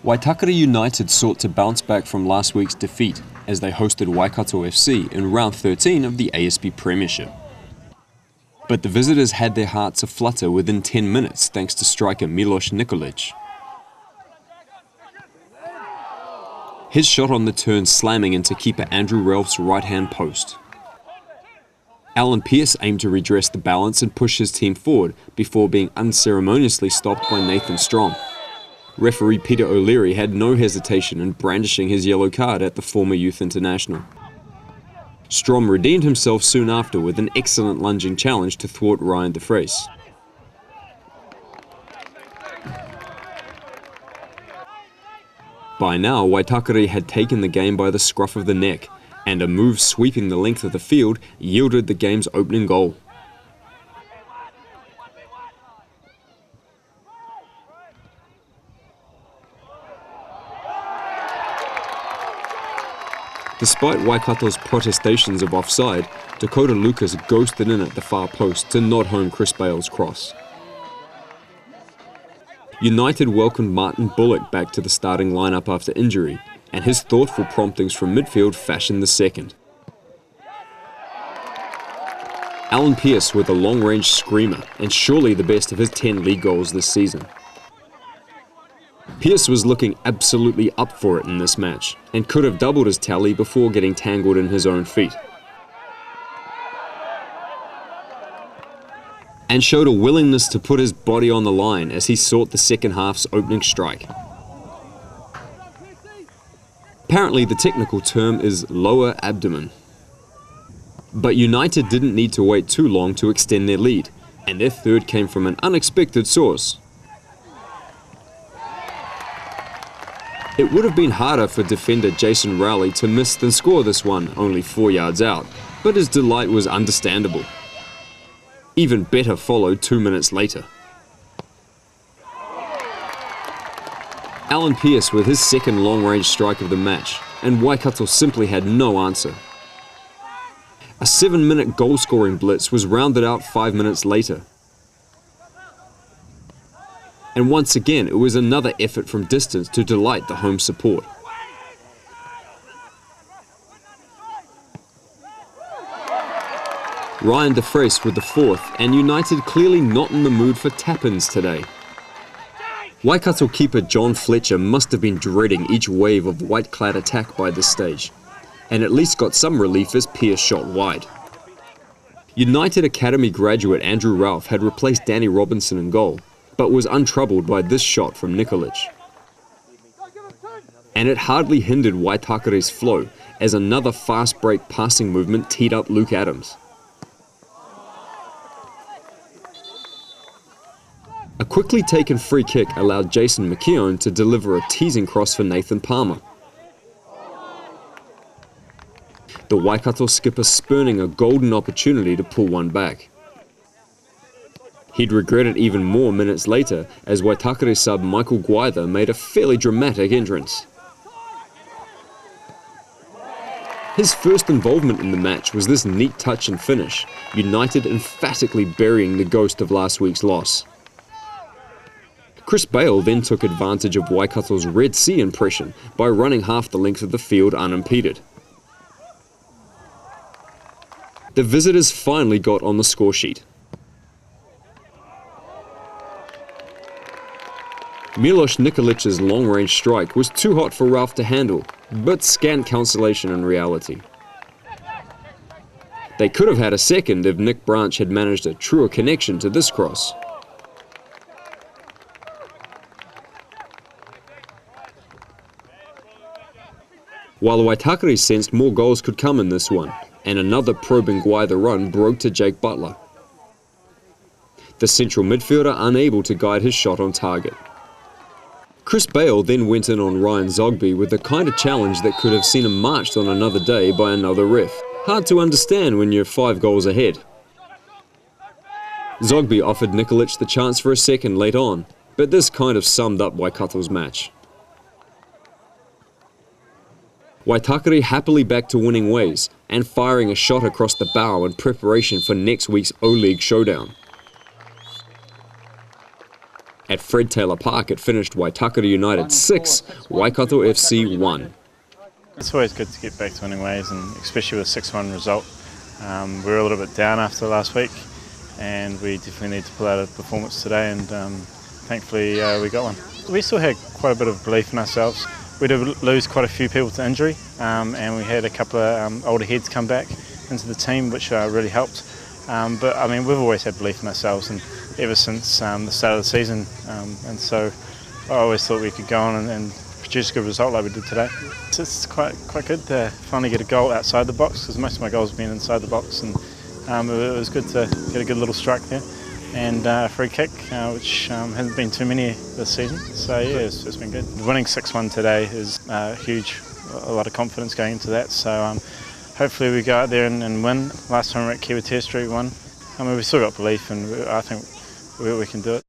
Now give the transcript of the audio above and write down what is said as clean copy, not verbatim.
Waitakere United sought to bounce back from last week's defeat as they hosted Waikato FC in round 13 of the ASB Premiership. But the visitors had their hearts aflutter within 10 minutes thanks to striker Milos Nikolic. His shot on the turn slamming into keeper Andrew Ralph's right-hand post. Alan Pearce aimed to redress the balance and push his team forward before being unceremoniously stopped by Nathan Strom. Referee Peter O'Leary had no hesitation in brandishing his yellow card at the former youth international. Strom redeemed himself soon after with an excellent lunging challenge to thwart Ryan de Vries. By now, Waitakere had taken the game by the scruff of the neck, and a move sweeping the length of the field yielded the game's opening goal. Despite Waikato's protestations of offside, Dakota Lucas ghosted in at the far post to nod home Chris Bale's cross. United welcomed Martin Bullock back to the starting lineup after injury, and his thoughtful promptings from midfield fashioned the second. Alan Pearce with a long-range screamer, and surely the best of his 10 league goals this season. Pearce was looking absolutely up for it in this match, and could have doubled his tally before getting tangled in his own feet. And showed a willingness to put his body on the line as he sought the second half's opening strike. Apparently the technical term is lower abdomen. But United didn't need to wait too long to extend their lead, and their third came from an unexpected source. It would have been harder for defender Jason Rowley to miss than score this one only 4 yards out, but his delight was understandable. Even better followed 2 minutes later. Alan Pearce with his second long-range strike of the match, and Waikato simply had no answer. A 7-minute goal-scoring blitz was rounded out 5 minutes later. And once again, it was another effort from distance to delight the home support. Ryan de Vries with the fourth, and United clearly not in the mood for tap-ins today. Waikato keeper John Fletcher must have been dreading each wave of white-clad attack by this stage, and at least got some relief as Pearce shot wide. United Academy graduate Andrew Ralph had replaced Danny Robinson in goal, but was untroubled by this shot from Nikolic. And it hardly hindered Waitakere's flow, as another fast break passing movement teed up Luke Adams. A quickly taken free kick allowed Jason McKeown to deliver a teasing cross for Nathan Palmer. The Waikato skipper spurning a golden opportunity to pull one back. He'd regret it even more minutes later as Waitakere sub Michael Gwyther made a fairly dramatic entrance. His first involvement in the match was this neat touch and finish, United emphatically burying the ghost of last week's loss. Chris Bale then took advantage of Waikato's Red Sea impression by running half the length of the field unimpeded. The visitors finally got on the score sheet. Milos Nikolic's long-range strike was too hot for Ralph to handle, but scant consolation in reality. They could have had a second if Nick Branch had managed a truer connection to this cross. While Waitakere sensed more goals could come in this one, and another probing Gwyther run broke to Jake Butler. The central midfielder unable to guide his shot on target. Chris Bale then went in on Ryan Zogby with the kind of challenge that could have seen him marched on another day by another ref. Hard to understand when you're 5 goals ahead. Zogby offered Nikolic the chance for a second late on, but this kind of summed up Waikato's match. Waitakere happily back to winning ways and firing a shot across the bow in preparation for next week's O-League showdown. At Fred Taylor Park, it finished Waitakere United 6, Waikato FC 1. It's always good to get back to winning ways, and especially with a 6-1 result. We were a little bit down after last week, and we definitely need to pull out a performance today, and thankfully we got one. We still had quite a bit of belief in ourselves. We did lose quite a few people to injury, and we had a couple of older heads come back into the team, which really helped. But I mean, we've always had belief in ourselves, and ever since the start of the season, and so I always thought we could go on and produce a good result like we did today. It's quite good to finally get a goal outside the box, because most of my goals have been inside the box, and it was good to get a good little strike there, and a free kick, which hasn't been too many this season. So yeah, it's been good. Winning 6-1 today is huge, a lot of confidence going into that. So hopefully we go out there and win. Last time we were at Kiwi Street, we won. I mean, we've still got belief, and I think we can do it.